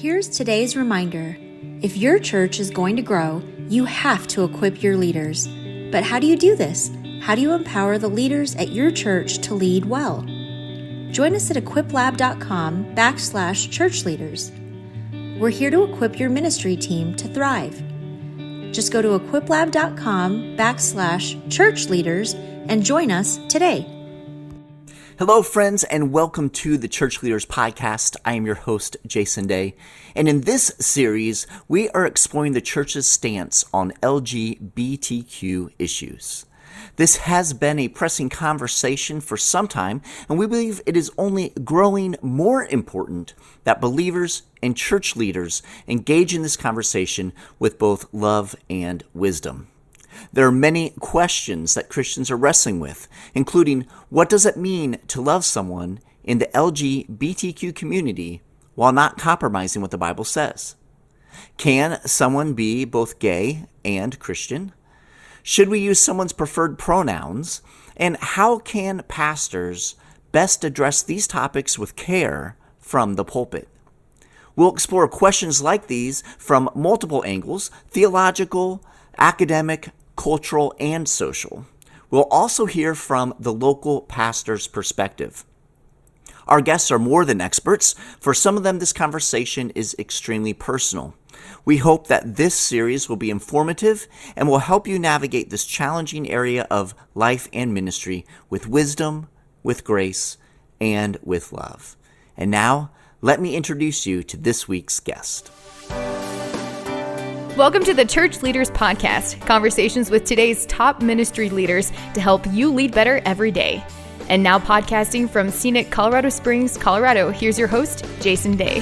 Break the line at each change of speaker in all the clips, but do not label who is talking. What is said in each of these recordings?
Here's today's reminder. If your church is going to grow, you have to equip your leaders. But how do you do this? How do you empower the leaders at your church to lead well? Join us at equiplab.com/churchleaders. We're here to equip your ministry team to thrive. Just go to equiplab.com/churchleaders and join us today.
Hello, friends, and welcome to the Church Leaders Podcast. I am your host, Jason Day, and in this series, we are exploring the church's stance on LGBTQ issues. This has been a pressing conversation for some time, and we believe it is only growing more important that believers and church leaders engage in this conversation with both love and wisdom. There are many questions that Christians are wrestling with, including what does it mean to love someone in the LGBTQ community while not compromising what the Bible says? Can someone be both gay and Christian? Should we use someone's preferred pronouns? And how can pastors best address these topics with care from the pulpit? We'll explore questions like these from multiple angles: theological, academic, cultural, and social. We'll also hear from the local pastor's perspective. Our guests are more than experts. For some of them, this conversation is extremely personal. We hope that this series will be informative and will help you navigate this challenging area of life and ministry with wisdom, with grace, and with love. And now, let me introduce you to this week's guest.
Welcome to the Church Leaders Podcast, conversations with today's top ministry leaders to help you lead better every day. And now podcasting from scenic Colorado Springs, Colorado, here's your host, Jason Day.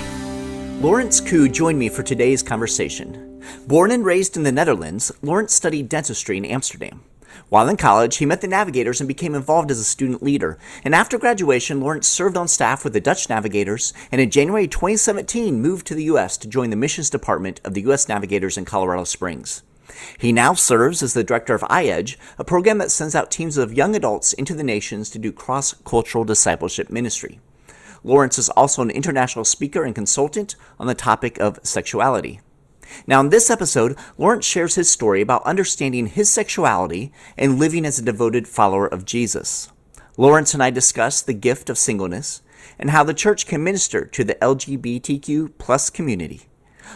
Laurence joined me for today's conversation. Born and raised in the Netherlands, Laurence studied dentistry in Amsterdam. While in college, he met the Navigators and became involved as a student leader. And after graduation, Laurence served on staff with the Dutch Navigators, and in January 2017 moved to the U.S. to join the missions department of the U.S. Navigators in Colorado Springs. He now serves as the director of iEdge, a program that sends out teams of young adults into the nations to do cross-cultural discipleship ministry. Laurence is also an international speaker and consultant on the topic of sexuality. Now, in this episode, Laurence shares his story about understanding his sexuality and living as a devoted follower of Jesus. Laurence and I discuss the gift of singleness and how the church can minister to the LGBTQ plus community.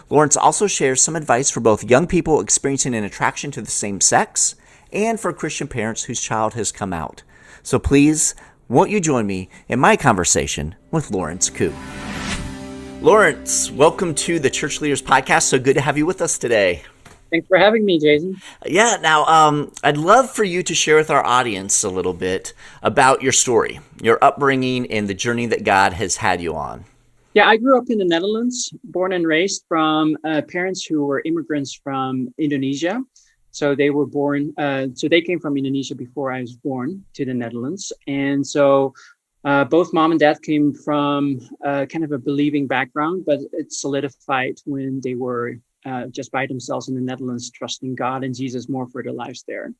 Laurence also shares some advice for both young people experiencing an attraction to the same sex and for Christian parents whose child has come out. So please, won't you join me in my conversation with Laurence Koo? Laurence, welcome to the Church Leaders Podcast. So good to have you with us today.
Thanks for having me, Jason.
Yeah, now I'd love for you to share with our audience a little bit about your story, your upbringing, and the journey that God has had you on.
Yeah, I grew up in the Netherlands, born and raised from parents who were immigrants from Indonesia. So they were born, so they came from Indonesia before I was born to the Netherlands. And so both mom and dad came from kind of a believing background, but it solidified when they were just by themselves in the Netherlands, trusting God and Jesus more for their lives there.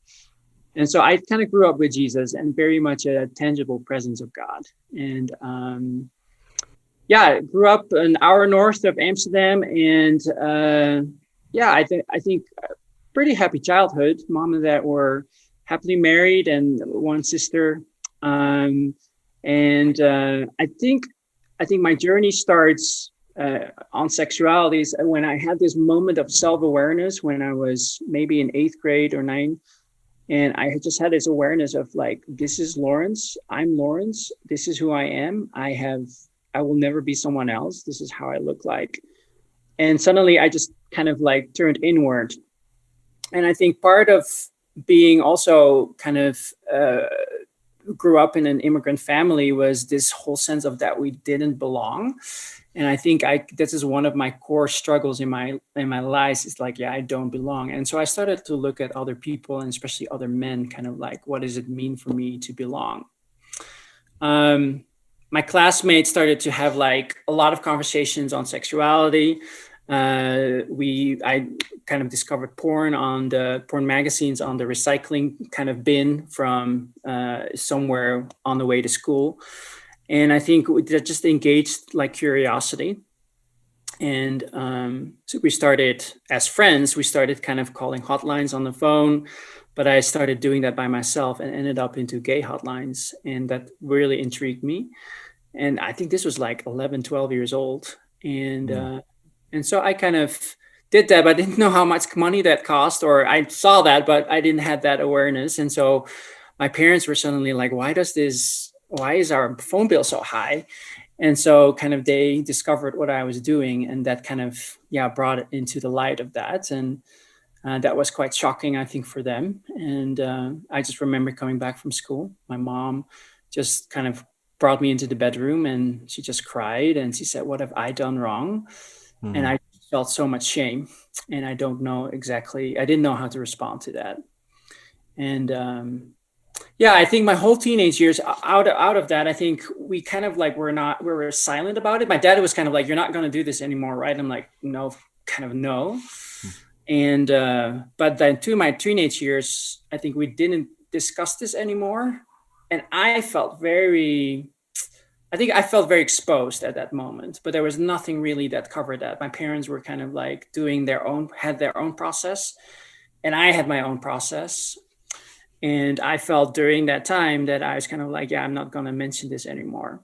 And so I kind of grew up with Jesus and very much a tangible presence of God. And I grew up an hour north of Amsterdam, and I think pretty happy childhood. Mom and dad were happily married, and one sister. I think my journey starts on sexuality when I had this moment of self-awareness when I was maybe in 8th grade or 9th. And I just had this awareness of like, this is Laurence. I'm Laurence. This is who I am. I will never be someone else. This is how I look like. And suddenly I just kind of like turned inward. And I think part of being also kind of grew up in an immigrant family was this whole sense of that we didn't belong. And I think this is one of my core struggles in my life. It's like, I don't belong. And so I started to look at other people, and especially other men, kind of like, what does it mean for me to belong? My classmates started to have like a lot of conversations on sexuality. I kind of discovered porn magazines on the recycling kind of bin from somewhere on the way to school. And I think that just engaged like curiosity. And so we started, as friends, we started kind of calling hotlines on the phone, but I started doing that by myself and ended up into gay hotlines. And that really intrigued me. And I think this was like 11, 12 years old. And so I kind of did that, but I didn't know how much money that cost, or I saw that, but I didn't have that awareness. And so my parents were suddenly like, why is our phone bill so high? And so kind of they discovered what I was doing, and that kind of, brought it into the light of that. And that was quite shocking, I think, for them. And I just remember coming back from school. My mom just kind of brought me into the bedroom, and she just cried, and she said, what have I done wrong? Mm-hmm. And I felt so much shame, and I didn't know how to respond to that. And I think my whole teenage years out of that, I think we kind of like we were silent about it. My dad was kind of like, you're not going to do this anymore, right? I'm like, no, kind of no. And but then to my teenage years, I think we didn't discuss this anymore. And I felt very exposed at that moment, but there was nothing really that covered that. My parents were kind of like had their own process, and I had my own process. And I felt during that time that I was kind of like, I'm not going to mention this anymore.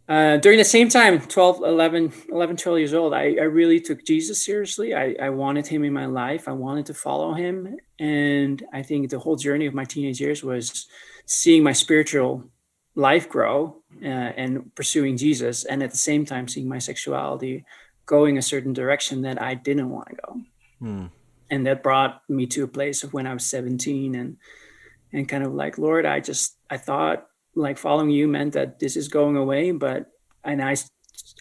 During the same time, 11, 12 years old, I really took Jesus seriously. I wanted him in my life. I wanted to follow him. And I think the whole journey of my teenage years was seeing my spiritual life grow and pursuing Jesus. And at the same time, seeing my sexuality going a certain direction that I didn't want to go. And that brought me to a place of when I was 17 and kind of like, Lord, I thought like following you meant that this is going away, and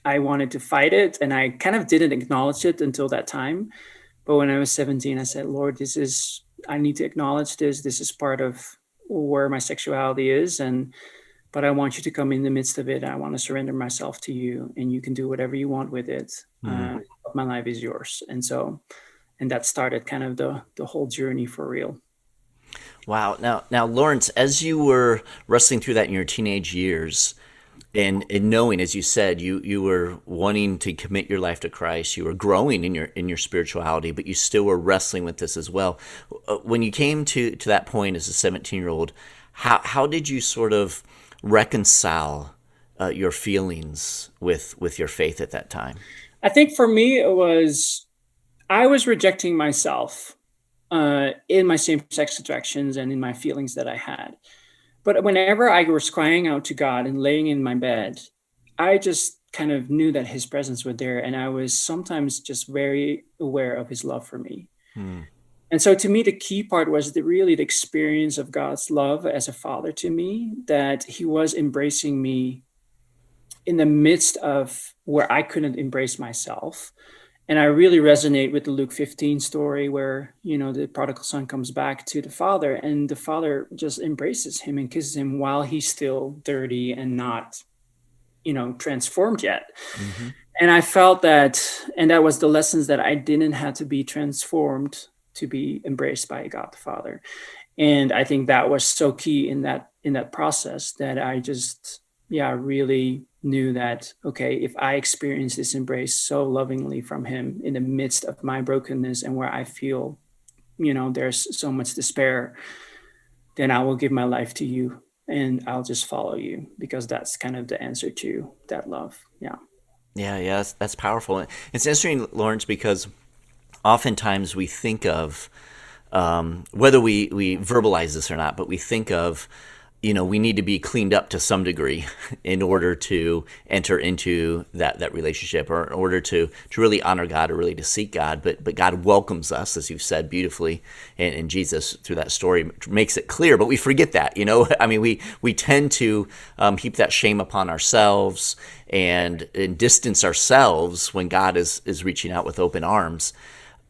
I wanted to fight it, and I kind of didn't acknowledge it until that time. But when I was 17, I said, Lord, I need to acknowledge this. This is part of where my sexuality is. But I want you to come in the midst of it. I want to surrender myself to you, and you can do whatever you want with it. My life is yours. And that started kind of the whole journey for real.
Wow. Now, Laurence, as you were wrestling through that in your teenage years, and knowing, as you said, you were wanting to commit your life to Christ, you were growing in your spirituality, but you still were wrestling with this as well. When you came to that point as a 17-year-old, how did you sort of reconcile your feelings with your faith at that time?
I think for me, I was rejecting myself in my same-sex attractions and in my feelings that I had. But whenever I was crying out to God and laying in my bed, I just kind of knew that his presence was there. And I was sometimes just very aware of his love for me. And so to me, the key part was the experience of God's love as a father to me, that he was embracing me in the midst of where I couldn't embrace myself. And I really resonate with the Luke 15 story where, the prodigal son comes back to the father, and the father just embraces him and kisses him while he's still dirty and not, transformed yet. Mm-hmm. And I felt that, and that was the lessons that I didn't have to be transformed to be embraced by God the Father. And I think that was so key in that process, that I just, really knew that, okay, if I experience this embrace so lovingly from him in the midst of my brokenness and where I feel, there's so much despair, then I will give my life to you and I'll just follow you, because that's kind of the answer to that love.
Yeah, that's powerful. It's interesting, Laurence, because oftentimes we think of, whether we verbalize this or not, but we think of, we need to be cleaned up to some degree in order to enter into that relationship, or in order to really honor God, or really to seek God. But God welcomes us, as you've said beautifully, and Jesus through that story makes it clear. But we forget that, I mean, we tend to heap that shame upon ourselves and distance ourselves when God is reaching out with open arms.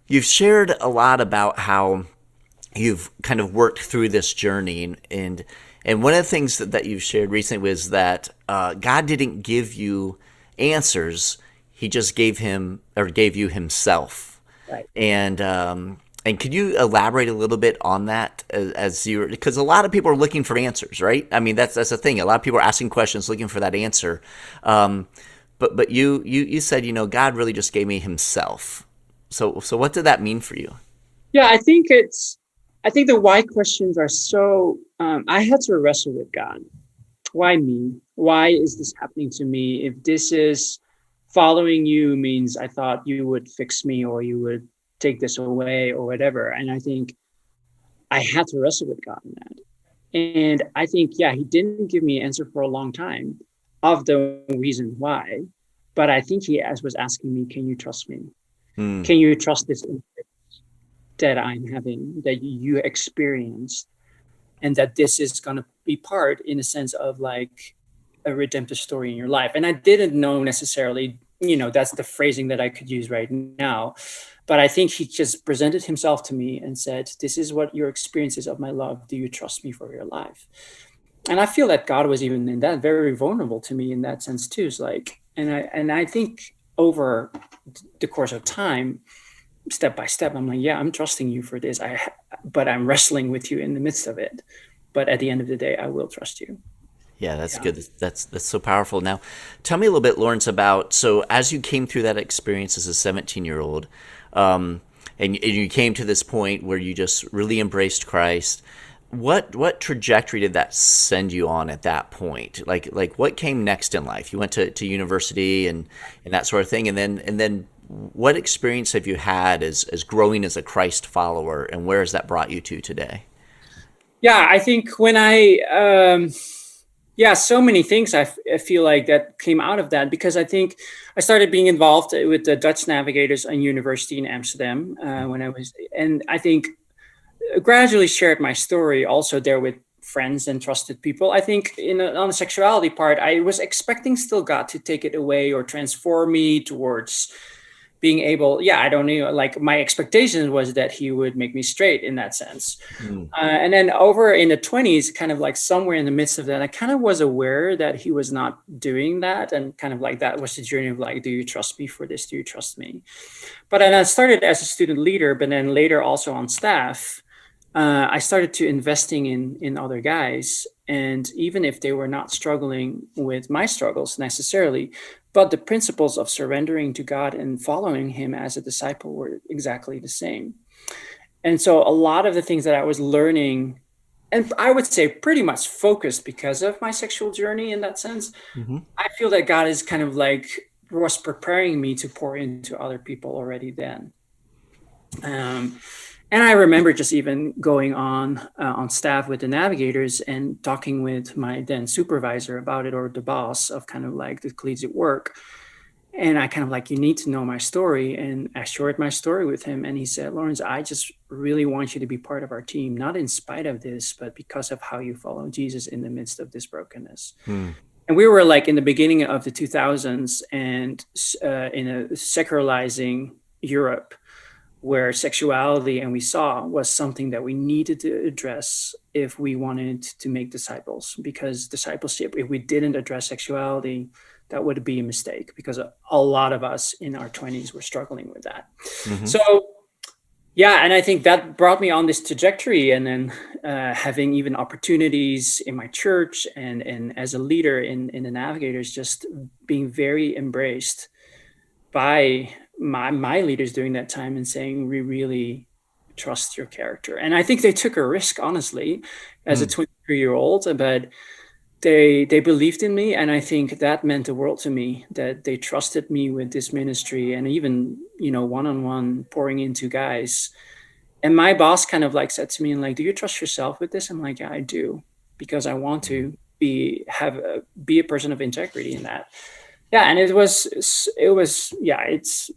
You've shared a lot about how you've kind of worked through this journey, and one of the things that you've shared recently was that God didn't give you answers; He just gave you Himself.
Right.
And could you elaborate a little bit on that, because a lot of people are looking for answers, right? I mean, that's the thing. A lot of people are asking questions, looking for that answer. but you said, God really just gave me himself. So what did that mean for you?
Yeah, I think the why questions are so, I had to wrestle with God. Why me? Why is this happening to me? If this is following you means I thought you would fix me or you would take this away or whatever. And I think I had to wrestle with God in that. And I think, yeah, he didn't give me an answer for a long time of the reason why. But I think he was asking me, can you trust me? Can you trust this that I'm having, that you experienced, and that this is going to be part, in a sense, of like a redemptive story in your life? And I didn't know necessarily, that's the phrasing that I could use right now. But I think he just presented himself to me and said, this is what your experience is of my love. Do you trust me for your life? And I feel that God was even in that very vulnerable to me in that sense too. It's like, and I think over the course of time, step by step, I'm like, yeah, I'm trusting you for this. But I'm wrestling with you in the midst of it. But at the end of the day, I will trust you.
Yeah, that's good. That's so powerful. Now, tell me a little bit, Laurence, about, so as you came through that experience as a 17-year-old, and you came to this point where you just really embraced Christ, what trajectory did that send you on at that point? Like what came next in life? You went to university and that sort of thing, and then what experience have you had as growing as a Christ follower, and where has that brought you to today?
Yeah, I think when so many things I feel like that came out of that, because I think I started being involved with the Dutch Navigators on University in Amsterdam when I was, and I think gradually shared my story also there with friends and trusted people. I think on the sexuality part, I was expecting still God to take it away or transform me towards being able, I don't know, like my expectations was that he would make me straight in that sense. And then over in the 20s, kind of like somewhere in the midst of that, I kind of was aware that he was not doing that. And kind of like that was the journey of like, do you trust me for this? Do you trust me? But then I started as a student leader, but then later also on staff, I started to investing in other guys. And even if they were not struggling with my struggles necessarily, but the principles of surrendering to God and following him as a disciple were exactly the same. And so a lot of the things that I was learning, and I would say pretty much focused because of my sexual journey in that sense, I feel that God is kind of like was preparing me to pour into other people already then. And I remember just even going on staff with the navigators and talking with my then supervisor about it, or the boss of kind of like the collegiate work. And I kind of like, you need to know my story. And I shared my story with him. And he said, Laurence, I just really want you to be part of our team, not in spite of this, but because of how you follow Jesus in the midst of this brokenness. And we were like in the beginning of the 2000s and in a secularizing Europe, where sexuality, and we saw, was something that we needed to address if we wanted to make disciples. Because discipleship, if we didn't address sexuality, that would be a mistake, because a lot of us in our 20s were struggling with that. So, and I think that brought me on this trajectory. And then having even opportunities in my church and as a leader in the Navigators, just being very embraced by my leaders during that time and saying, we really trust your character. And I think they took a risk, honestly, as a 23-year-old, but they believed in me. And I think that meant the world to me, that they trusted me with this ministry, and even, one-on-one pouring into guys. And my boss kind of like said to me, and like, do you trust yourself with this? I'm like, yeah, I do, because I want to be a person of integrity in that. Yeah, and it's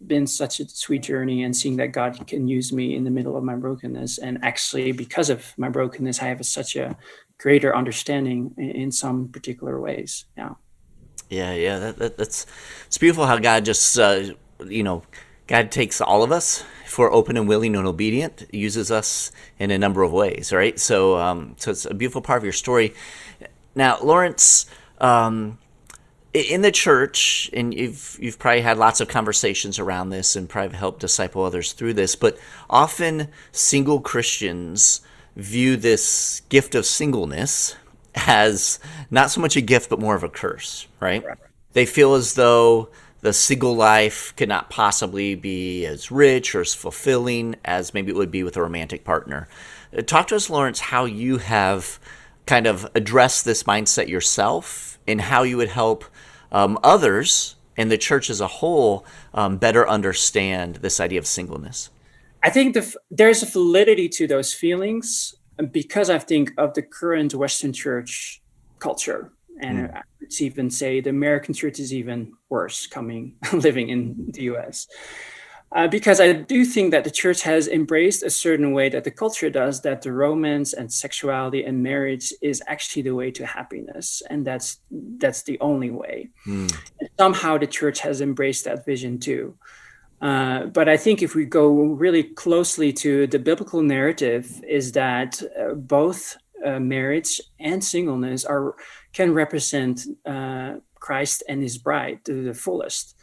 been such a sweet journey, and seeing that God can use me in the middle of my brokenness. And actually, because of my brokenness, I have such a greater understanding in some particular ways.
Yeah. That's it's beautiful how God just, God takes all of us, if we're open and willing and obedient, uses us in a number of ways, right? So it's a beautiful part of your story. Now, Laurence, in the church, and you've probably had lots of conversations around this and probably helped disciple others through this, but often single Christians view this gift of singleness as not so much a gift, but more of a curse, right? they feel as though the single life could not possibly be as rich or as fulfilling as maybe it would be with a romantic partner. Talk to us, Laurence, how you have kind of addressed this mindset yourself and how you would help others and the church as a whole better understand this idea of singleness.
I think there's a validity to those feelings because I think of the current Western church culture. And I would even say the American church is even worse living in the US. Because I do think that the church has embraced a certain way that the culture does, that the romance and sexuality and marriage is actually the way to happiness. And that's the only way. And somehow the church has embraced that vision too. But I think if we go really closely to the biblical narrative, is that both marriage and singleness can represent Christ and his bride to the fullest.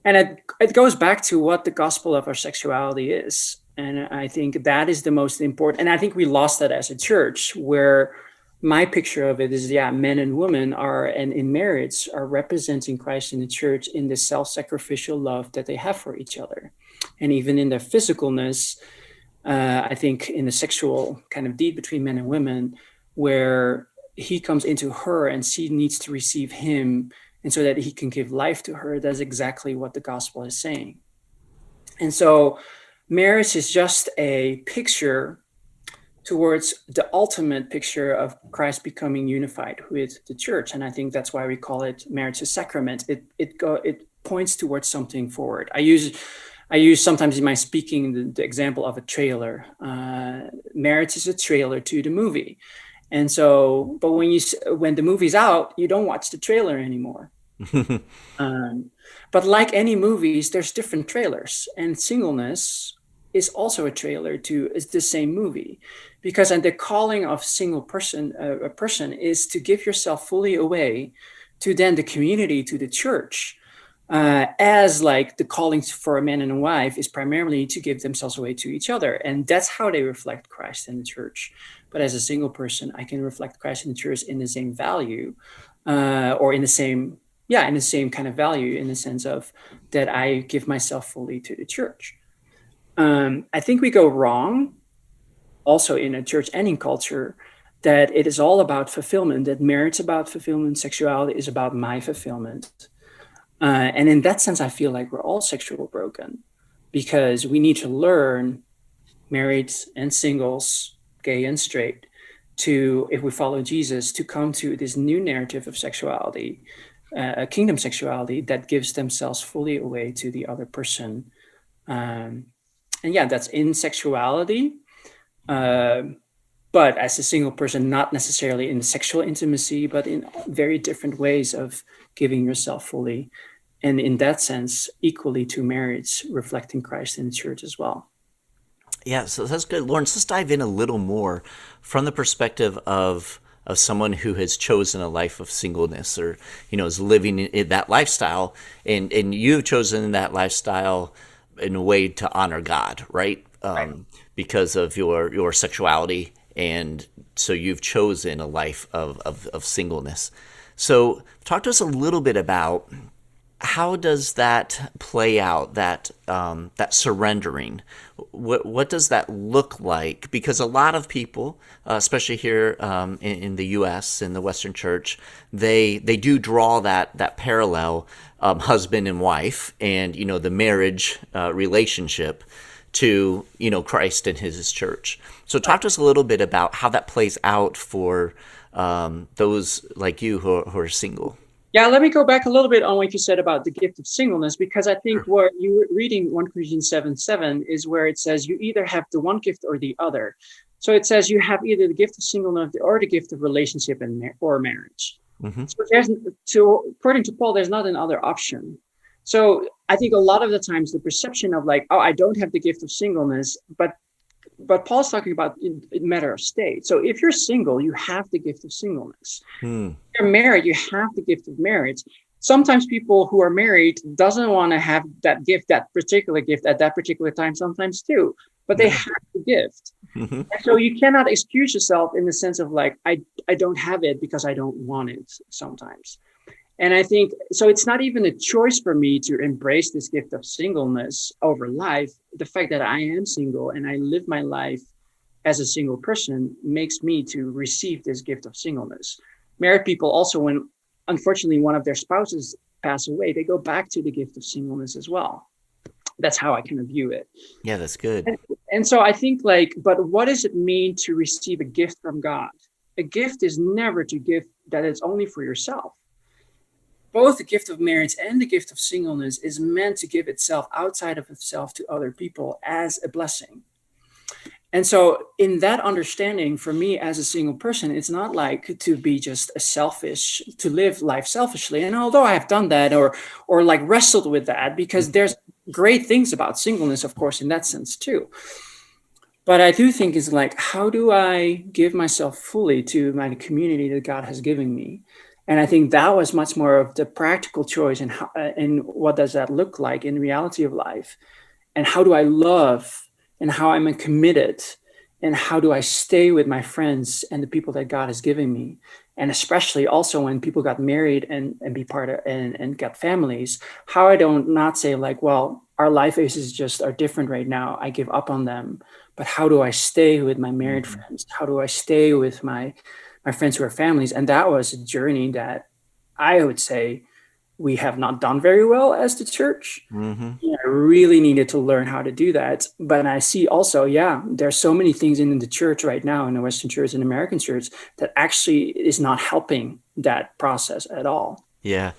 And it goes back to what the gospel of our sexuality is. And I think that is the most important. And I think we lost that as a church, where my picture of it is, men and women and in marriage are representing Christ in the church in the self-sacrificial love that they have for each other. And even in their physicalness, I think in the sexual kind of deed between men and women, where he comes into her and she needs to receive him, and so that he can give life to her. That's exactly what the gospel is saying. And so marriage is just a picture towards the ultimate picture of Christ becoming unified with the church. And I think that's why we call it marriage a sacrament. It points towards something forward. I use sometimes in my speaking the example of a trailer. Marriage is a trailer to the movie. And so, but when the movie's out, you don't watch the trailer anymore. But like any movies, there's different trailers, and singleness is also a trailer to the same movie, because the calling of a person is to give yourself fully away to then the community, to the church, as like the calling for a man and a wife is primarily to give themselves away to each other, and that's how they reflect Christ in the church. But as a single person, I can reflect Christ in the church in the same value, or in the same kind of value, in the sense of that I give myself fully to the church. I think we go wrong also in a church and in culture, that it is all about fulfillment, that marriage is about fulfillment, sexuality is about my fulfillment. And in that sense, I feel like we're all sexual broken, because we need to learn, married and singles, gay and straight, if we follow Jesus, to come to this new narrative of sexuality, a kingdom sexuality that gives themselves fully away to the other person. That's in sexuality, but as a single person, not necessarily in sexual intimacy, but in very different ways of giving yourself fully. And in that sense, equally to marriage, reflecting Christ in the church as well.
Yeah, so that's good. Laurence, let's dive in a little more from the perspective of someone who has chosen a life of singleness, or, is living in that lifestyle, and you've chosen that lifestyle in a way to honor God, right? Right. Because of your sexuality, and so you've chosen a life of singleness. So talk to us a little bit about how does that play out, that surrendering? What does that look like? Because a lot of people, especially here in the U.S., in the Western Church, they do draw that parallel, husband and wife, and the marriage relationship to Christ and His church. So talk to us a little bit about how that plays out for those like you who are single.
Yeah, let me go back a little bit on what you said about the gift of singleness, because I think what you were reading 1 Corinthians 7:7 is where it says you either have the one gift or the other. So it says you have either the gift of singleness or the gift of relationship or marriage. Mm-hmm. So according to Paul, there's not another option. So I think a lot of the times the perception of like, I don't have the gift of singleness, but Paul's talking about in matter of state. So if you're single, you have the gift of singleness. If you're married, you have the gift of marriage. Sometimes people who are married doesn't want to have that particular gift at that particular time, sometimes too, but they have the gift. Mm-hmm. And so you cannot excuse yourself in the sense of like, I don't have it because I don't want it sometimes. And I think, so it's not even a choice for me to embrace this gift of singleness over life. The fact that I am single and I live my life as a single person makes me to receive this gift of singleness. Married people also, when unfortunately one of their spouses pass away, they go back to the gift of singleness as well. That's how I kind of view it.
Yeah, that's good.
And so I think but what does it mean to receive a gift from God? A gift is never to give that it's only for yourself. Both the gift of marriage and the gift of singleness is meant to give itself outside of itself to other people as a blessing. And so in that understanding, for me as a single person, it's not like to be just to live life selfishly. And although I have done that or like wrestled with that, because there's great things about singleness, of course, in that sense too. But I do think it's like, how do I give myself fully to my community that God has given me? And I think that was much more of the practical choice and what does that look like in reality of life? And how do I love and how I'm committed and how do I stay with my friends and the people that God has given me? And especially also when people got married and be part of and got families, how I don't not say like, well, our life phases just are different right now. I give up on them. But how do I stay with my married friends? How do I stay with my friends who are families? And that was a journey that I would say we have not done very well as the church. I really needed to learn how to do that. But I see also, there's so many things in the church right now, in the Western church and American church, that actually is not helping that process at all.
Yeah.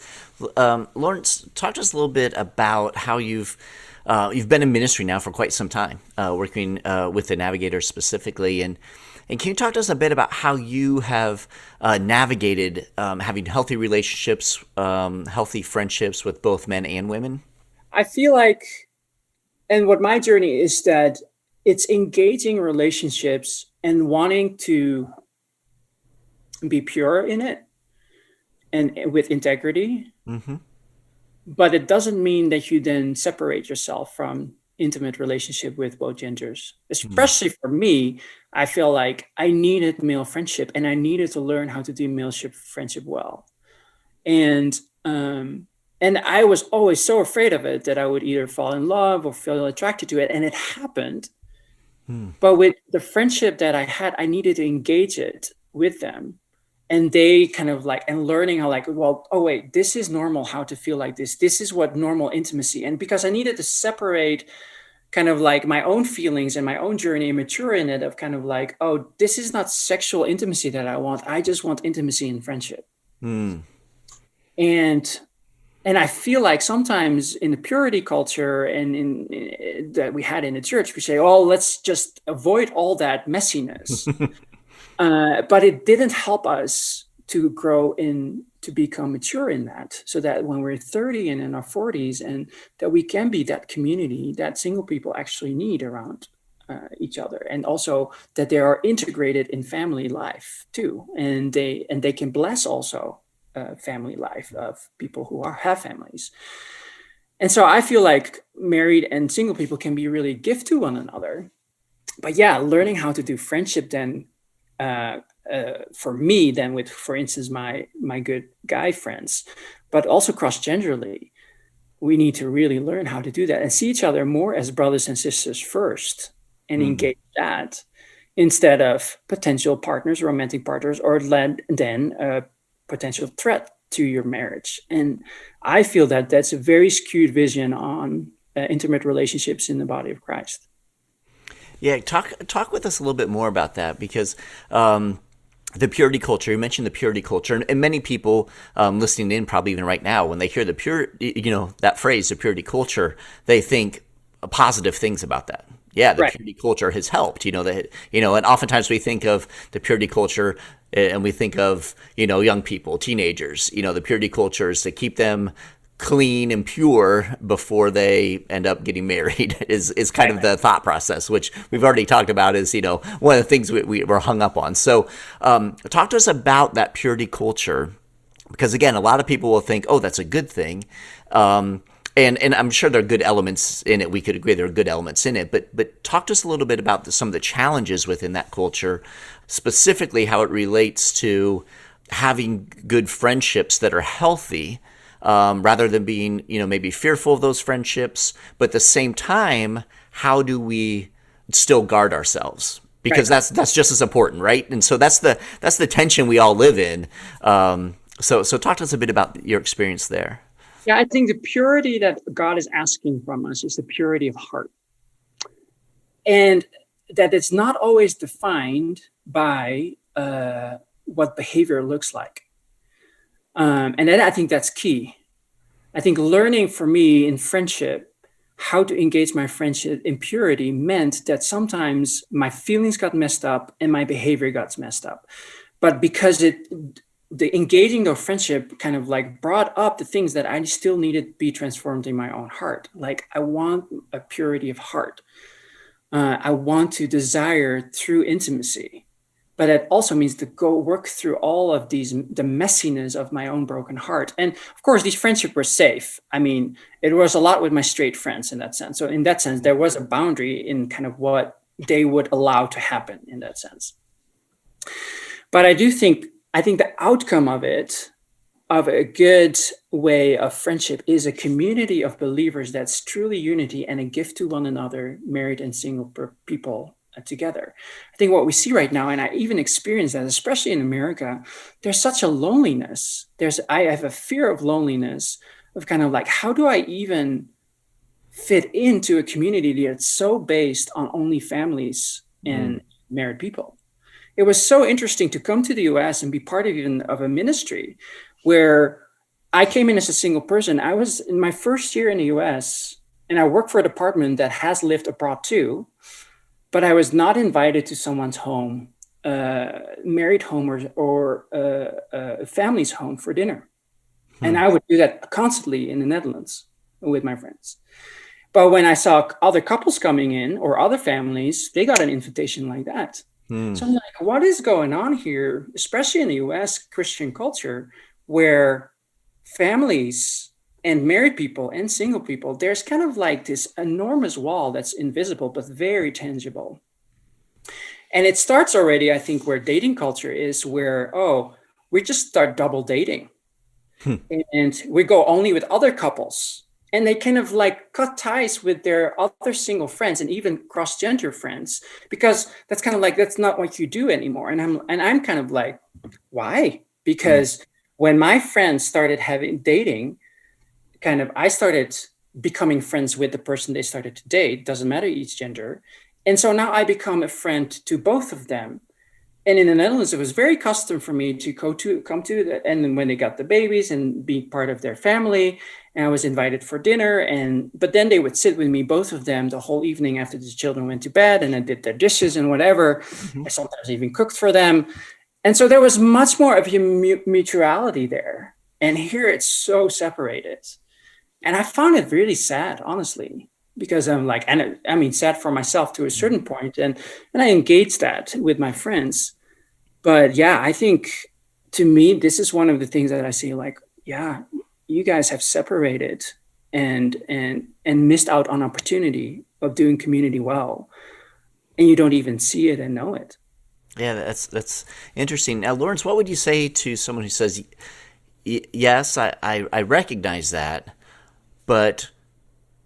Laurence, talk to us a little bit about how you've been in ministry now for quite some time, working with the Navigators specifically. And can you talk to us a bit about how you have navigated having healthy relationships, healthy friendships with both men and women?
I feel like, and what my journey is, that it's engaging relationships and wanting to be pure in it and with integrity. But it doesn't mean that you then separate yourself from intimate relationship with both genders. Especially for me, I feel like I needed male friendship and I needed to learn how to do male friendship well. And I was always so afraid of it that I would either fall in love or feel attracted to it. And it happened. But with the friendship that I had, I needed to engage it with them. And they kind of like, and learning how like, well, oh wait, this is normal, how to feel like this. This is what normal intimacy. And because I needed to separate kind of like my own feelings and my own journey and mature in it of kind of like, oh, this is not sexual intimacy that I want. I just want intimacy and friendship. And I feel like sometimes in the purity culture and in that we had in the church, we say, oh, let's just avoid all that messiness. But it didn't help us to grow to become mature in that, so that when we're 30 and in our 40s, and that we can be that community that single people actually need around each other, and also that they are integrated in family life too, and they can bless also family life of people who have families. And so I feel like married and single people can be really a gift to one another. But learning how to do friendship then. For me than with, for instance, my good guy friends, but also cross-genderly, we need to really learn how to do that and see each other more as brothers and sisters first and engage that instead of potential partners, romantic partners, or then a potential threat to your marriage. And I feel that that's a very skewed vision on intimate relationships in the body of Christ.
Yeah, talk with us a little bit more about that, because the purity culture, you mentioned the purity culture, and many people listening in probably even right now, when they hear that phrase, the purity culture, they think positive things about that. Yeah, the purity culture has helped, and oftentimes we think of the purity culture and we think of, young people, teenagers, the purity culture is to keep them clean and pure before they end up getting married is kind of the thought process, which we've already talked about is, one of the things we're hung up on. So talk to us about that purity culture, because again, a lot of people will think, oh, that's a good thing. And I'm sure there are good elements in it. We could agree there are good elements in it, but talk to us a little bit about some of the challenges within that culture, specifically how it relates to having good friendships that are healthy, rather than being, maybe fearful of those friendships. But at the same time, how do we still guard ourselves? Because that's just as important, right? And so that's the tension we all live in. So talk to us a bit about your experience there.
Yeah, I think the purity that God is asking from us is the purity of heart. And that it's not always defined by what behavior looks like. And then I think that's key. I think learning for me in friendship, how to engage my friendship in purity meant that sometimes my feelings got messed up and my behavior got messed up. But because the engaging the friendship kind of like brought up the things that I still needed to be transformed in my own heart. Like I want a purity of heart. I want to desire through intimacy. But it also means to go work through all of the messiness of my own broken heart. And of course, these friendships were safe. I mean, it was a lot with my straight friends in that sense. So in that sense, there was a boundary in kind of what they would allow to happen in that sense. But I think the outcome of it, of a good way of friendship, is a community of believers that's truly unity and a gift to one another, married and single people together. I think what we see right now, and I even experience that, especially in America, there's such a loneliness. I have a fear of loneliness, of kind of like, how do I even fit into a community that's so based on only families and married people? It was so interesting to come to the US and be part of a ministry where I came in as a single person. I was in my first year in the US, and I worked for a department that has lived abroad too. But I was not invited to someone's home, married home or a family's home for dinner. And I would do that constantly in the Netherlands with my friends. But when I saw other couples coming in or other families, they got an invitation like that. So I'm like, what is going on here, especially in the US Christian culture, where families and married people and single people, there's kind of like this enormous wall that's invisible, but very tangible. And it starts already, I think, where dating culture is, where, we just start double dating. And we go only with other couples. And they kind of like cut ties with their other single friends and even cross-gender friends, because that's kind of like, that's not what you do anymore. And I'm kind of like, why? Because when my friends started dating, I started becoming friends with the person they started to date, doesn't matter each gender. And so now I become a friend to both of them. And in the Netherlands, it was very custom for me to come to that. And then when they got the babies and be part of their family, and I was invited for dinner. But then they would sit with me, both of them, the whole evening after the children went to bed, and I did their dishes and whatever. I sometimes even cooked for them. And so there was much more of a mutuality there. And here it's so separated. And I found it really sad, honestly, because I'm like, and I mean, sad for myself to a certain point, and I engaged that with my friends. But yeah, I think to me, this is one of the things that I see, like, yeah, you guys have separated and missed out on opportunity of doing community well, and you don't even see it and know it.
Yeah, that's interesting. Now, Laurence, what would you say to someone who says, yes, I recognize that, but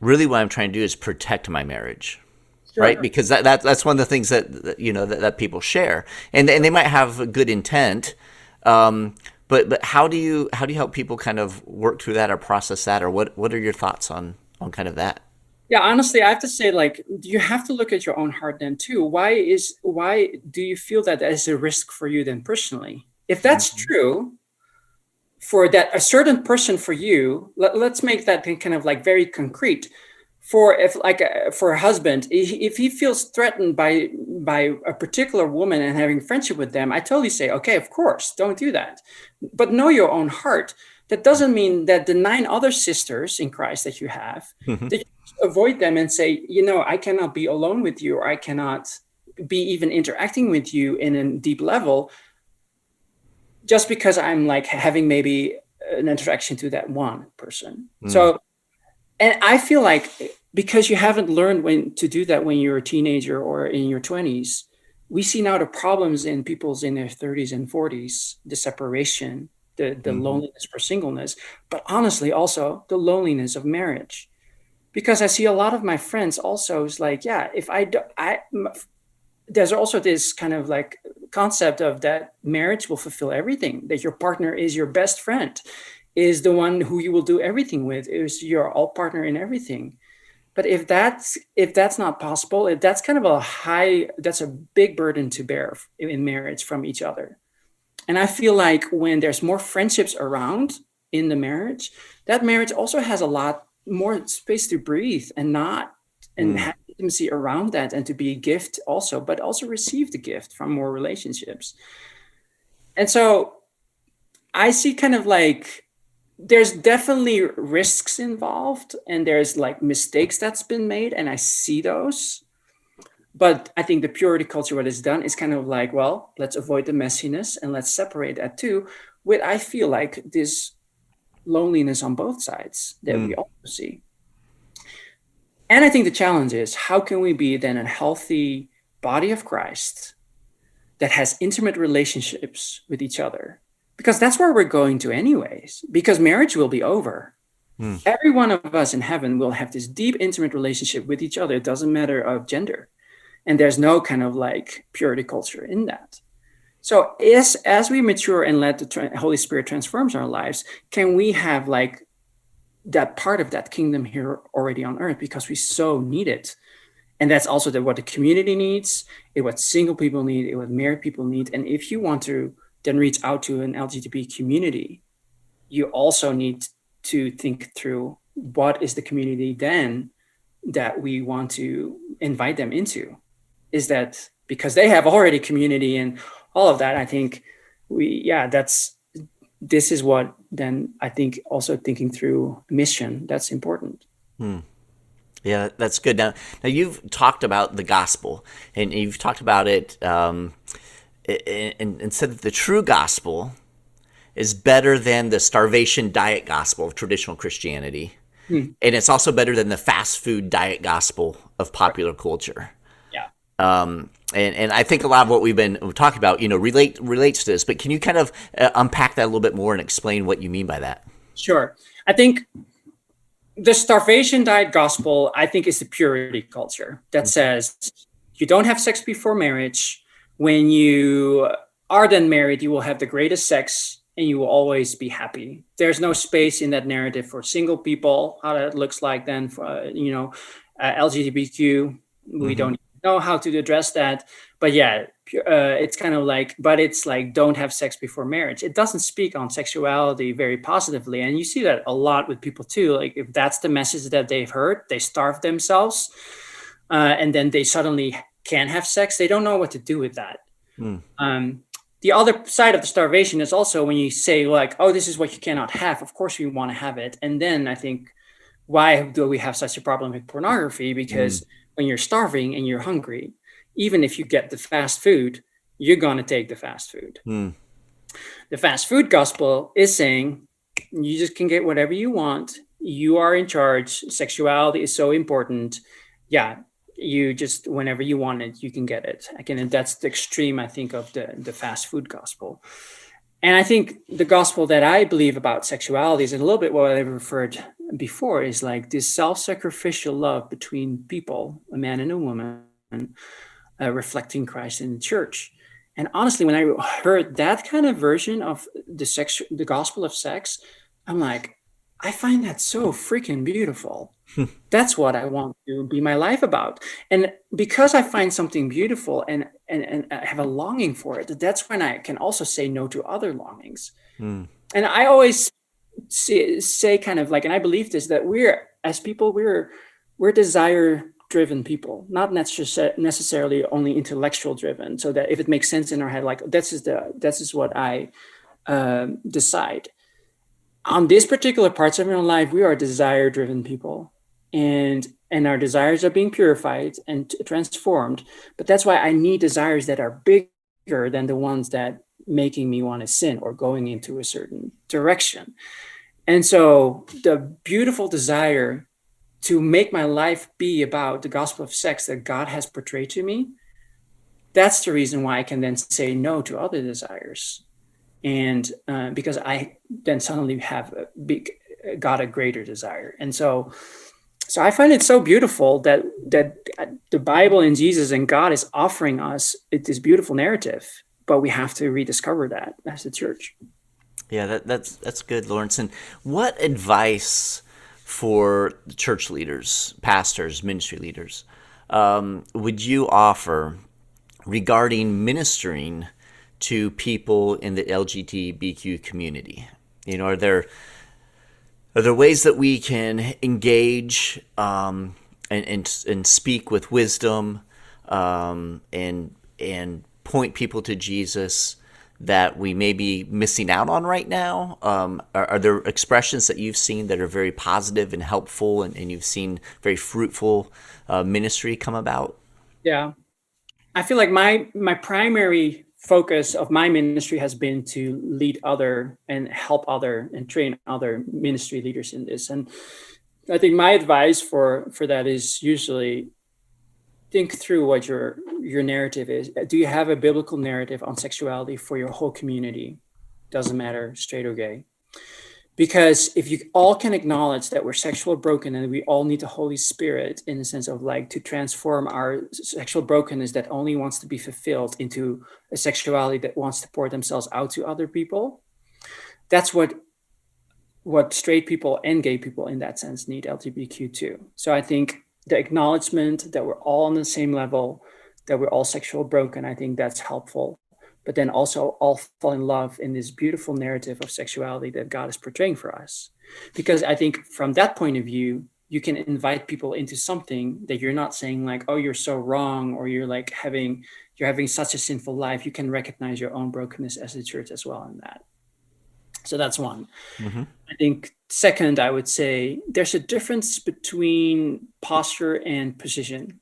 really what I'm trying to do is protect my marriage, right? Because that's one of the things that people share, and they might have a good intent, but how do you help people kind of work through that or process that, or what are your thoughts on kind of that?
Yeah, honestly, I have to say, like, you have to look at your own heart then too. Why do you feel that is a risk for you then personally? If that's true, for that a certain person for you, let's make that kind of like very concrete. For a husband, if he feels threatened by a particular woman and having friendship with them, I totally say, okay, of course, don't do that. But know your own heart. That doesn't mean that the 9 other sisters in Christ that you have, that you avoid them and say, I cannot be alone with you, or I cannot be even interacting with you in a deep level, just because I'm like having maybe an interaction to that one person. So, and I feel like because you haven't learned when to do that when you're a teenager or in your 20s, we see now the problems in people's in their 30s and 40s, the separation, the loneliness for singleness, but honestly also the loneliness of marriage. Because I see a lot of my friends also is like, yeah, if there's also this kind of like concept of that marriage will fulfill everything, that your partner is your best friend, is the one who you will do everything with, is your all partner in everything. But if that's not possible, that's kind of that's a big burden to bear in marriage from each other. And I feel like when there's more friendships around in the marriage, that marriage also has a lot more space to breathe and have intimacy around that, and to be a gift also, but also receive the gift from more relationships. And so I see kind of like there's definitely risks involved, and there's like mistakes that's been made, and I see those. But I think the purity culture, what it's done is kind of like, well, let's avoid the messiness and let's separate that too. With, I feel like, this loneliness on both sides that we also see. And I think the challenge is, how can we be then a healthy body of Christ that has intimate relationships with each other? Because that's where we're going to anyways, because marriage will be over. Every one of us in heaven will have this deep, intimate relationship with each other. It doesn't matter of gender. And there's no kind of like purity culture in that. So as we mature and let the Holy Spirit transforms our lives, can we have like that part of that kingdom here already on earth, because we so need it. And that's also what the community needs, what single people need, what married people need. And if you want to then reach out to an LGBT community, you also need to think through what is the community then that we want to invite them into. Is that because they have already community and all of that? I think this is what then I think also thinking through mission, that's important.
Yeah, that's good. Now you've talked about the gospel, and you've talked about it and said that the true gospel is better than the starvation diet gospel of traditional Christianity. And it's also better than the fast food diet gospel of popular culture. And I think a lot of what we've been talking about, relates to this. But can you kind of unpack that a little bit more and explain what you mean by that?
Sure. I think the starvation diet gospel, I think, is the purity culture that says you don't have sex before marriage. When you are then married, you will have the greatest sex and you will always be happy. There's no space in that narrative for single people, how that looks like then for, LGBTQ. We don't know how to address that. But yeah, it's kind of like, but it's like, don't have sex before marriage. It doesn't speak on sexuality very positively. And you see that a lot with people too. Like if that's the message that they've heard, they starve themselves and then they suddenly can't have sex. They don't know what to do with that. The other side of the starvation is also when you say like, oh, this is what you cannot have. Of course we want to have it. And then I think, why do we have such a problem with pornography? Because when you're starving and you're hungry, even if you get the fast food, you're going to take the fast food. The fast food gospel is saying you just can get whatever you want. You are in charge. Sexuality is so important. Yeah, you just, whenever you want it, you can get it. Again, and that's the extreme, I think, of the fast food gospel. And I think the gospel that I believe about sexuality is a little bit what I referred before, is like this self-sacrificial love between people, a man and a woman, reflecting Christ in the church. And honestly, when I heard that kind of version of the gospel of sex, I'm like, I find that so freaking beautiful. That's what I want to be my life about. And because I find something beautiful and I have a longing for it, that's when I can also say no to other longings. And I always say kind of like, and I believe this, that we're, as people, we're desire-driven people, not necessarily only intellectual driven. So that if it makes sense in our head, like this is what I decide. On these particular parts of our life, we are desire-driven people, and our desires are being purified and transformed. But that's why I need desires that are bigger than the ones that making me want to sin or going into a certain direction. And so the beautiful desire to make my life be about the gospel of sex that God has portrayed to me, that's the reason why I can then say no to other desires. And because I then suddenly got a greater desire. And so I find it so beautiful that the Bible and Jesus and God is offering us this beautiful narrative, but we have to rediscover that as a church.
Yeah, that's good, Laurence. And what advice for church leaders, pastors, ministry leaders, would you offer regarding ministering to people in the LGBTQ community? Are there ways that we can engage and speak with wisdom and point people to Jesus that we may be missing out on right now? Are there expressions that you've seen that are very positive and helpful, and you've seen very fruitful ministry come about?
Yeah, I feel like my primary focus of my ministry has been to lead other and help other and train other ministry leaders in this. And I think my advice for that is usually think through what your narrative is. Do you have a biblical narrative on sexuality for your whole community? Doesn't matter, straight or gay. Because if you all can acknowledge that we're sexual broken and we all need the Holy Spirit in the sense of like to transform our sexual brokenness that only wants to be fulfilled into a sexuality that wants to pour themselves out to other people, that's what straight people and gay people in that sense need, LGBTQ too. So I think the acknowledgement that we're all on the same level, that we're all sexual broken, I think that's helpful. But then also all fall in love in this beautiful narrative of sexuality that God is portraying for us. Because I think from that point of view, you can invite people into something that you're not saying like, oh, you're so wrong, or you're like having such a sinful life. You can recognize your own brokenness as a church as well in that. So that's one. Mm-hmm. I think second, I would say there's a difference between posture and position.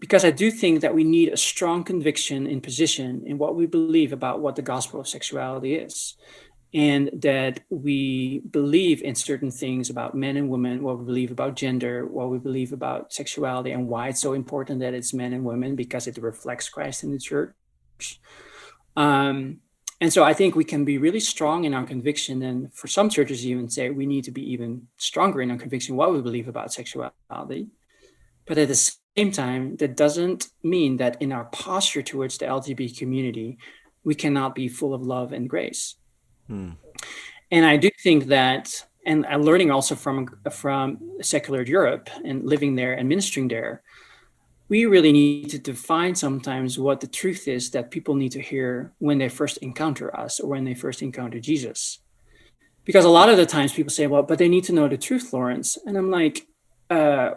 Because I do think that we need a strong conviction in position in what we believe about what the gospel of sexuality is. And that we believe in certain things about men and women, what we believe about gender, what we believe about sexuality, and why it's so important that it's men and women, because it reflects Christ in the church. And so I think we can be really strong in our conviction. And for some churches even say we need to be even stronger in our conviction, what we believe about sexuality. But at the same time, that doesn't mean that in our posture towards the LGBT community, we cannot be full of love and grace. And I do think that, and I'm learning also from secular Europe and living there and ministering there, we really need to define sometimes what the truth is that people need to hear when they first encounter us or when they first encounter Jesus. Because a lot of the times people say, well, but they need to know the truth, Laurence. And I'm like,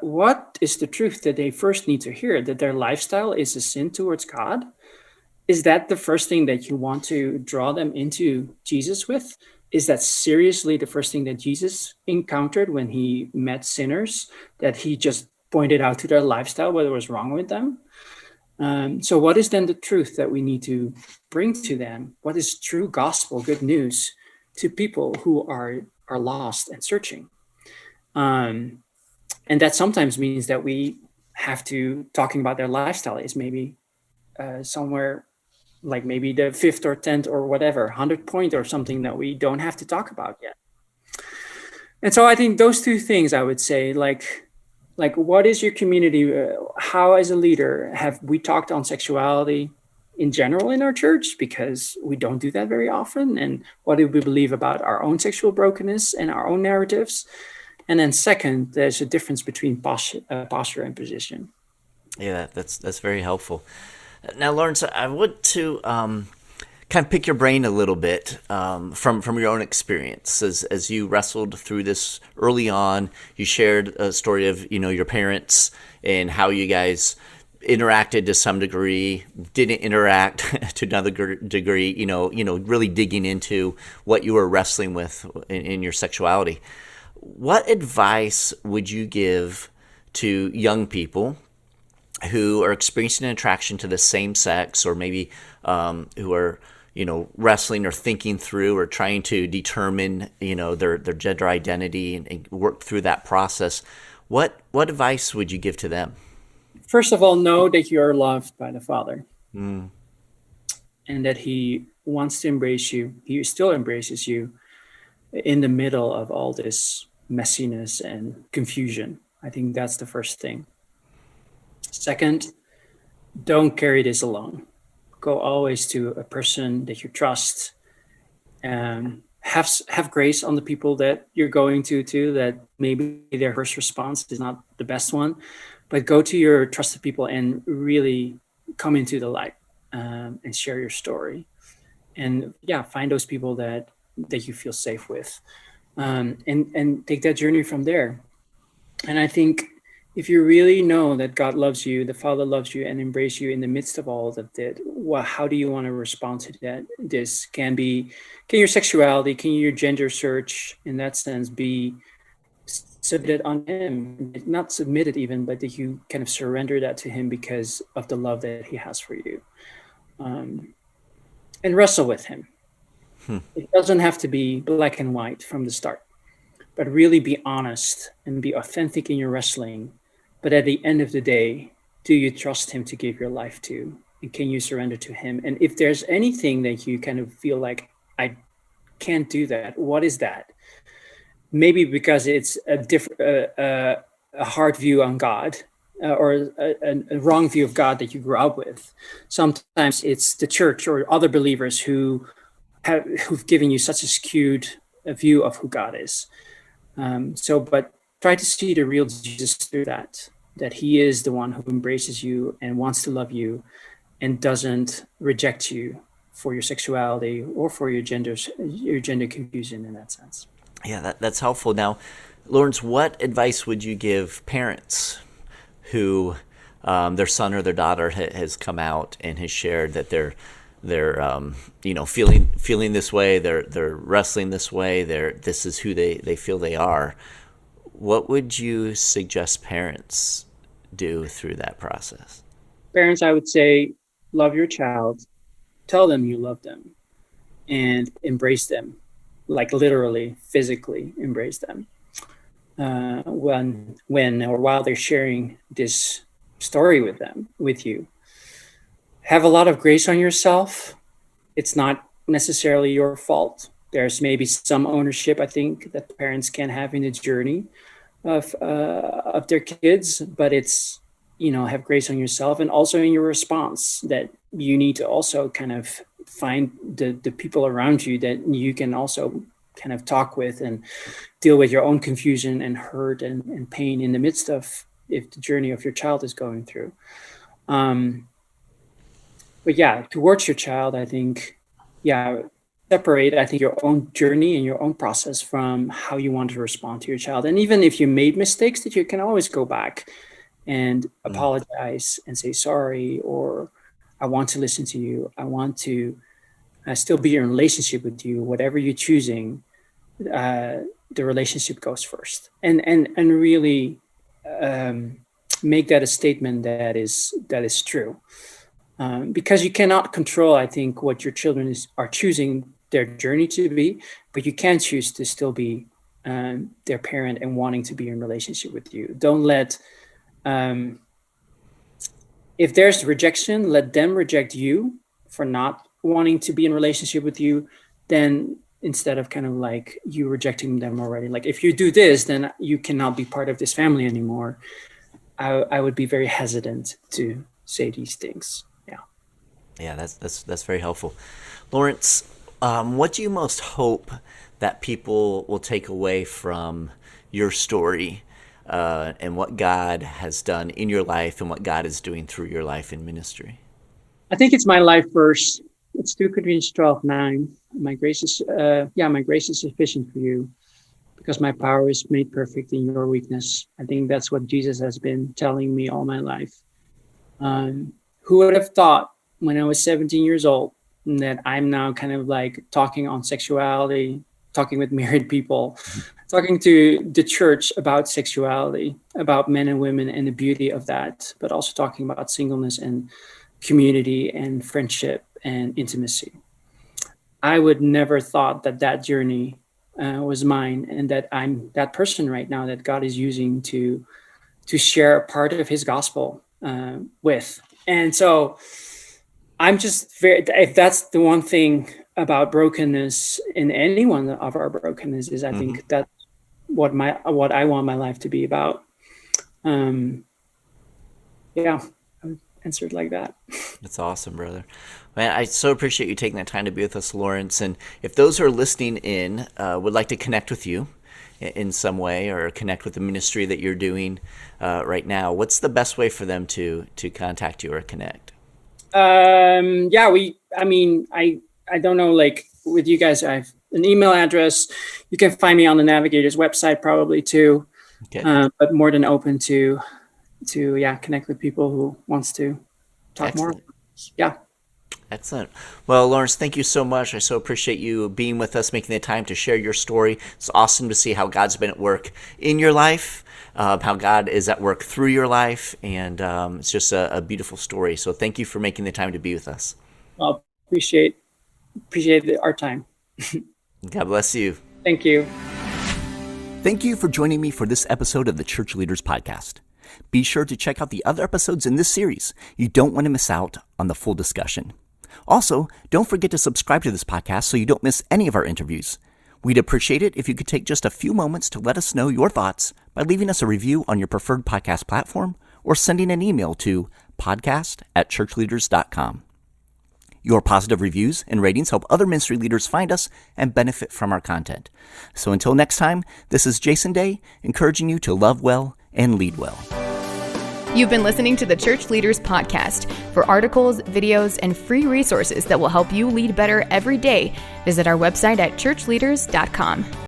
what is the truth that they first need to hear? That their lifestyle is a sin towards God? Is that the first thing that you want to draw them into Jesus with? Is that seriously the first thing that Jesus encountered when he met sinners, that he just pointed out to their lifestyle what was wrong with them? So what is then the truth that we need to bring to them? What is true gospel, good news to people who are lost and searching? And that sometimes means that we have to, talking about their lifestyle is maybe somewhere like maybe the 5th or 10th or whatever, 100th point or something that we don't have to talk about yet. And so I think those two things I would say, like what is your community? How as a leader have we talked on sexuality in general in our church? Because we don't do that very often. And what do we believe about our own sexual brokenness and our own narratives? And then second, there's a difference between posture and position.
Yeah, that's very helpful. Now, Laurence, I want to kind of pick your brain a little bit from your own experience as you wrestled through this early on. You shared a story of your parents and how you guys interacted to some degree, didn't interact to another degree. Really digging into what you were wrestling with in your sexuality. What advice would you give to young people who are experiencing an attraction to the same sex, or maybe who are, wrestling or thinking through or trying to determine, their gender identity and work through that process? What advice would you give to them?
First of all, know that you are loved by the Father.
Mm.
And that he wants to embrace you. He still embraces you in the middle of all this messiness and confusion. I think that's the first thing. Second, don't carry this alone. Go always to a person that you trust. Have grace on the people that you're going to, that maybe their first response is not the best one, but go to your trusted people and really come into the light. And share your story, and find those people that you feel safe with, and take that journey from there. And I think if you really know that God loves you, the Father loves you, and embrace you in the midst of all of that, how do you want to respond to that? This can your sexuality, can your gender search, in that sense, be submitted on Him, not submitted even, but that you kind of surrender that to Him because of the love that He has for you. And wrestle with Him. It doesn't have to be black and white from the start, but really be honest and be authentic in your wrestling. But at the end of the day, do you trust Him to give your life to? And can you surrender to Him? And if there's anything that you kind of feel like, I can't do that, what is that? Maybe because it's a hard view on God, or a wrong view of God that you grew up with. Sometimes it's the church or other believers who've given you such a skewed view of who God is. But try to see the real Jesus through that He is the one who embraces you and wants to love you and doesn't reject you for your sexuality or for your gender confusion in that sense.
Yeah, that's helpful. Now, Laurence, what advice would you give parents who their son or their daughter has come out and has shared that they're feeling this way, they're wrestling this way, this is who they feel they are? What would you suggest parents do through that process?
Parents, I would say, love your child, tell them you love them, and embrace them, like literally, physically embrace them. When or while they're sharing this story with you, have a lot of grace on yourself. It's not necessarily your fault. There's maybe some ownership, I think, that parents can have in the journey of their kids, but it's, have grace on yourself, and also in your response, that you need to also kind of find the people around you that you can also kind of talk with and deal with your own confusion and hurt and pain in the midst of if the journey of your child is going through. But towards your child, I think, separate, I think, your own journey and your own process from how you want to respond to your child. And even if you made mistakes, that you can always go back and apologize and say sorry, or I want to listen to you. I want to still be in relationship with you. Whatever you're choosing, the relationship goes first, and really make that a statement that is true, because you cannot control, I think, what your children are choosing their journey to be, but you can choose to still be their parent and wanting to be in relationship with you. Don't let if there's rejection, let them reject you for not wanting to be in relationship with you, then instead of kind of like you rejecting them already. Like, if you do this, then you cannot be part of this family anymore. I would be very hesitant to say these things.
Yeah, that's very helpful. Laurence, what do you most hope that people will take away from your story, and what God has done in your life and what God is doing through your life in ministry?
I think it's my life verse. It's 2 Corinthians 12:9. My grace is sufficient for you, because my power is made perfect in your weakness. I think that's what Jesus has been telling me all my life. Who would have thought when I was 17 years old that I'm now kind of like talking on sexuality, talking with married people, talking to the church about sexuality, about men and women and the beauty of that, but also talking about singleness and community and friendship and intimacy. I would never thought that journey was mine, and that I'm that person right now that God is using to share a part of his gospel with. And so I'm just if that's the one thing about brokenness in any one of our brokenness is I think that's what I want my life to be about. Yeah, I would answer it like that.
That's awesome, brother. Man, I so appreciate you taking that time to be with us, Laurence. And if those who are listening in would like to connect with you in some way or connect with the ministry that you're doing right now, what's the best way for them to contact you or connect?
I don't know, like with you guys, I have an email address. You can find me on the Navigator's website probably too. Okay. But more than open to connect with people who wants to talk more. Yeah.
Excellent. Well, Laurence, thank you so much. I so appreciate you being with us, making the time to share your story. It's awesome to see how God's been at work in your life, how God is at work through your life, and it's just a beautiful story. So thank you for making the time to be with us.
Well, appreciate our time.
God bless you.
Thank you.
Thank you for joining me for this episode of the Church Leaders Podcast. Be sure to check out the other episodes in this series. You don't want to miss out on the full discussion. Also, don't forget to subscribe to this podcast so you don't miss any of our interviews. We'd appreciate it if you could take just a few moments to let us know your thoughts by leaving us a review on your preferred podcast platform or sending an email to podcast@ChurchLeaders.com. Your positive reviews and ratings help other ministry leaders find us and benefit from our content. So until next time, this is Jason Day, encouraging you to love well and lead well.
You've been listening to the Church Leaders Podcast. For articles, videos, and free resources that will help you lead better every day, visit our website at ChurchLeaders.com.